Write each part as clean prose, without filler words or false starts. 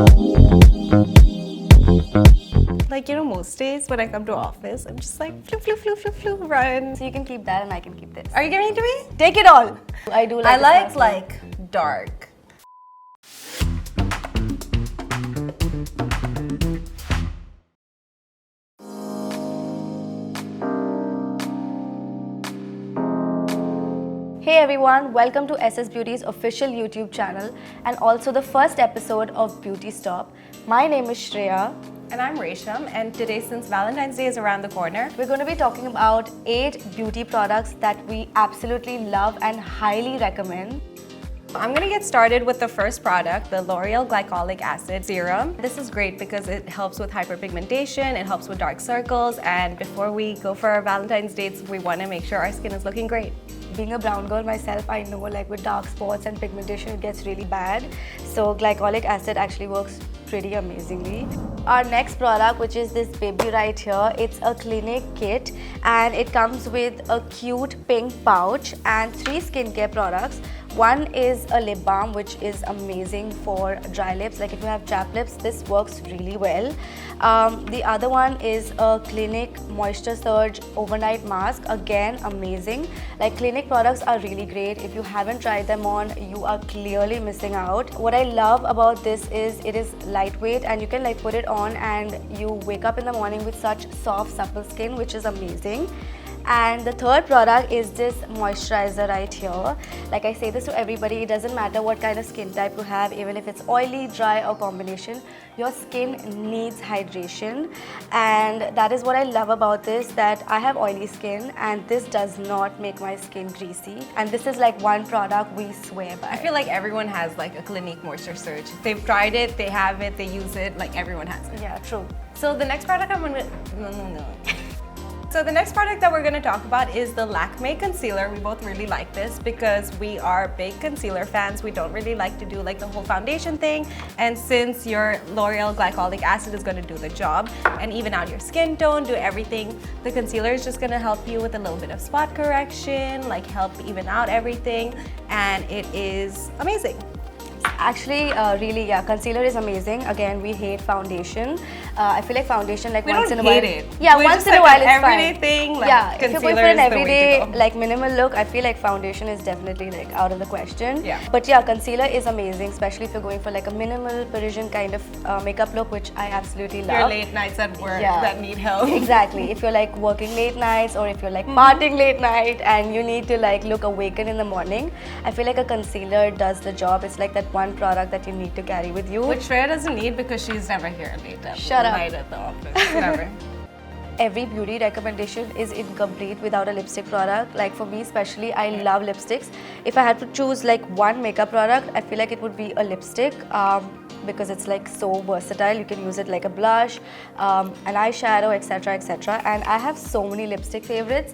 Like, you know, most days when I come to office, I'm just like, flu, flu, flu, flu, flu, run. So you can keep that and I can keep this. Are you giving it to me? Take it all. I do like I like dark. Hey everyone, welcome to SSBeauty's official YouTube channel and also the first episode of Beauty Stop. My name is Shreya. And I'm Resham, and today, since Valentine's Day is around the corner, We're going to be talking about 8 beauty products that we absolutely love and highly recommend. I'm gonna get started with the first product, the L'Oreal Glycolic Acid Serum. This is great because it helps with hyperpigmentation, it helps with dark circles, and before we go for our Valentine's dates, we wanna make sure our skin is looking great. Being a brown girl myself, I know like with dark spots and pigmentation it gets really bad. So glycolic acid actually works pretty amazingly. Our next product, which is this baby right here, it's a Clinique kit and it comes with a cute pink pouch and 3 skincare products. One is a lip balm, which is amazing for dry lips. Like if you have chapped lips, this works really well. The other one is a Clinique Moisture Surge Overnight Mask. Again, amazing. Like Clinique products are really great. If you haven't tried them on, you are clearly missing out. What I love about this is it is lightweight and you can like put it on and you wake up in the morning with such soft, supple skin, which is amazing. And the third product is this moisturizer right here. Like I say this to everybody, it doesn't matter what kind of skin type you have, even if it's oily, dry or combination, your skin needs hydration. And that is what I love about this, that I have oily skin and this does not make my skin greasy. And this is like one product we swear by. I feel like everyone has like a Clinique Moisture Surge. They've tried it, they have it, they use it, like everyone has it. Yeah, true. So the next product I'm gonna, no. So the next product that we're going to talk about is the Lakme concealer. We both really like this because we are big concealer fans. We don't really like to do like the whole foundation thing. And since your L'Oreal Glycolic Acid is going to do the job and even out your skin tone, do everything, the concealer is just going to help you with a little bit of spot correction, like help even out everything. And it is amazing. Actually, really, yeah, concealer is amazing. Again, we hate foundation. I feel like foundation, like once in a while. We don't hate it. Yeah, We're once just in a like while an it's everyday fine. thing. Like Yeah, if you're going for concealer an is the way everyday, to go. like minimal look, I feel like foundation is definitely like out of the question. Yeah. But yeah, concealer is amazing, especially if you're going for like a minimal Parisian kind of makeup look, which I absolutely love. Your late nights at work that need help. Exactly. If you're like working late nights or if you're like partying late night and you need to like look awakened in the morning, I feel like a concealer does the job. It's like that one product that you need to carry with you. Which Shreya doesn't need because she's never here late at Shut up. night at the office. Never. Every beauty recommendation is incomplete without a lipstick product. Like for me especially, I love lipsticks. If I had to choose like one makeup product, I feel like it would be a lipstick because it's like so versatile. You can use it like a blush, an eyeshadow, etc, etc. And I have so many lipstick favorites.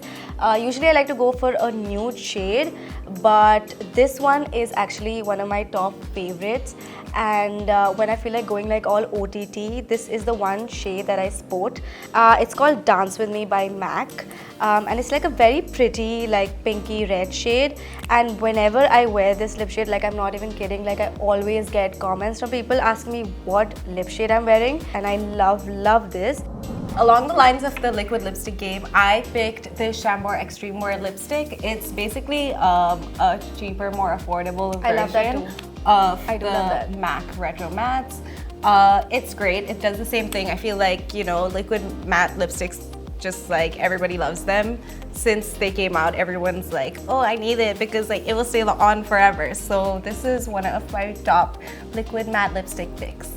Usually I like to go for a nude shade, but this one is actually one of my top favorites. And when I feel like going like all OTT, this is the one shade that I sport. It's called Dance With Me by M.A.C. And it's like a very pretty like pinky red shade. And whenever I wear this lip shade, like I'm not even kidding, like I always get comments from people asking me what lip shade I'm wearing. And I love this. Along the lines of the liquid lipstick game, I picked the Chambor Extreme Wear lipstick. It's basically a cheaper, more affordable version I love that too. Of I do love that. M.A.C Retro Mattes. It's great. It does the same thing. I feel like, you know, liquid matte lipsticks, just like everybody loves them. Since they came out, everyone's like, oh, I need it because like it will stay on forever. So this is one of my top liquid matte lipstick picks.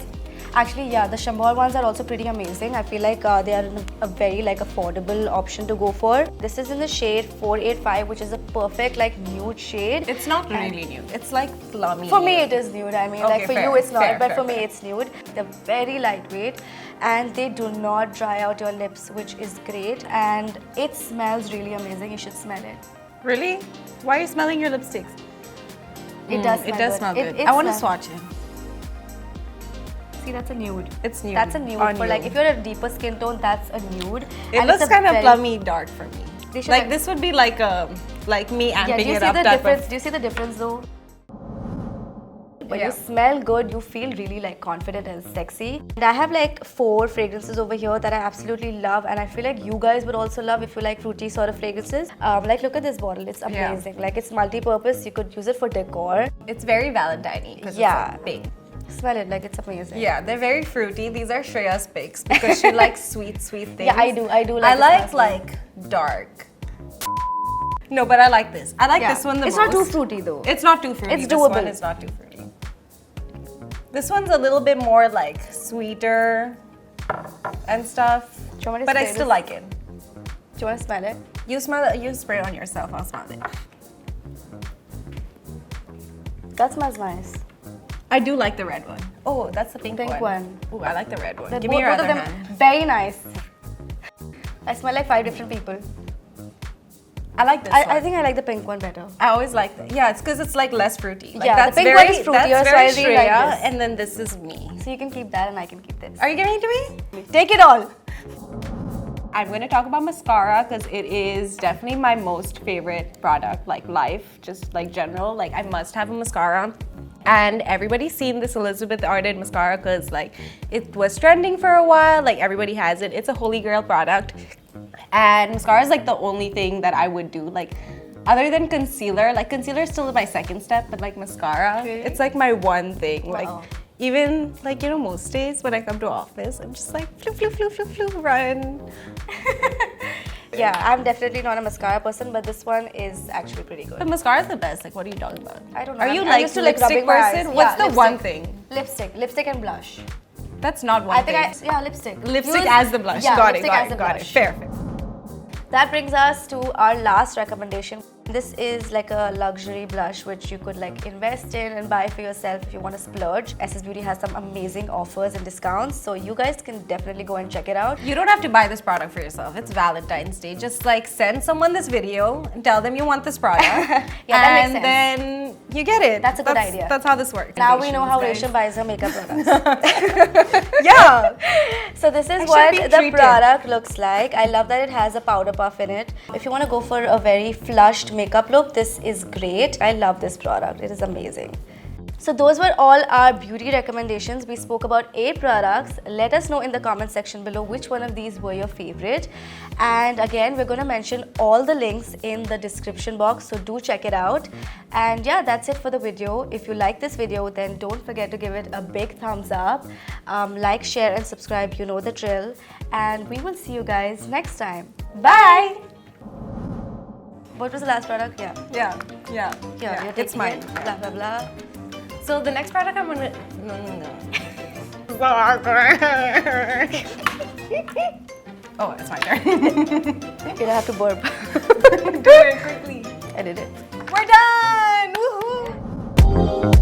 Actually, yeah, the Chambor ones are also pretty amazing. I feel like they are a very like affordable option to go for. This is in the shade 485, which is a perfect like nude shade. It's not really nude. It's like plummy. For me, it is nude. I mean, Okay, like for fair, you, it's not, fair, but fair, for me, fair. it's nude. They're very lightweight, and they do not dry out your lips, which is great. And it smells really amazing. You should smell it. Really? Why are you smelling your lipsticks? It does. It does smell good. It I want to smells- swatch it. See, that's a nude. It's nude. That's a nude. On For you. like, if you're a deeper skin tone, that's a nude. It And looks it's a kind of very- plummy dark for me. They should Like have- this would be like me amping Yeah, do you it see up the type difference? of. Do you see the difference though? When Yeah. you smell good, you feel really like confident and sexy. And I have like 4 fragrances over here that I absolutely love, and I feel like you guys would also love if you like fruity sort of fragrances. Like look at this bottle, it's amazing. Like it's multi-purpose, you could use it for decor. It's very Valentine-y because Yeah. it's like big. Smell it, like it's amazing. Yeah, they're very fruity. These are Shreya's picks because she likes sweet things. Yeah, I do I like dark. No, but I like this. I like this one the most. It's not too fruity though. It's not too fruity. It's This doable. one is not too fruity. This one's a little bit more like sweeter and stuff. Do you want me to But I spray still this? like it. Do you want to smell it? You smell it, you spray it on yourself, I'll smell it. That smells nice. I do like the red one. Oh, that's the pink Pink one. Ooh, I like the red one. They're Give me your both other of them hand. very nice. I smell like 5 different people. I like this I one. think I like the pink one better. I always like that. Yeah, it's because it's like less fruity. Like, Yeah, the that's pink very, one is fruitier, that's so very I really like Shreya, this. and then this is me. So you can keep that and I can keep this. Are you giving it to me? Take it all. I'm going to talk about mascara because it is definitely my most favorite product, like life, just like general. Like I must have a mascara. And everybody's seen this Elizabeth Arden mascara because like it was trending for a while. Like everybody has it. It's a holy grail product. And mascara is like the only thing that I would do. Like other than concealer, like concealer is still my second step, but like mascara, Really? it's like my one thing. Wow. Like even like, you know, most days when I come to office, I'm just like flu, flu, flu, flu, flu, run. Yeah, I'm definitely not a mascara person, but this one is actually pretty good. But mascara is the best. Like, what are you talking about? I don't know. Are you I'm like used to, like, lipstick rubbing my eyes. person? Yeah, What's the lipstick. one thing? Lipstick and blush. That's not one I think thing. lipstick. Lipstick Use- as the blush. Yeah, got it, lipstick got as it, the got it. blush. Fair, fair. That brings us to our last recommendation. This is like a luxury blush which you could like invest in and buy for yourself if you want to splurge. SSBeauty has some amazing offers and discounts, so you guys can definitely go and check it out. You don't have to buy this product for yourself. It's Valentine's Day. Just like send someone this video and tell them you want this product. Yeah, that and makes sense. then you get it. That's a good idea. That's how this works. Now we know how Guys. Rachel buys her makeup products. Yeah. So this is should what be the treated. product looks like. I love that it has a powder puff in it. If you want to go for a very flushed makeup look, this is great. I love this product. It is amazing. So those were all our beauty recommendations. We spoke about 8 products. Let us know in the comment section below which one of these were your favorite. And again, we're going to mention all the links in the description box, so do check it out. And yeah, that's it for the video. If you like this video, then don't forget to give it a big thumbs up. Like, share and subscribe, you know the drill. And we will see you guys next time. Bye! What was the last product? Yeah. Yeah. You're It's taking mine. it. Blah, blah, blah. So the next product I'm gonna. No. Oh, it's my turn. You're gonna have to burp. Do it quickly. I did it. We're done! Woohoo!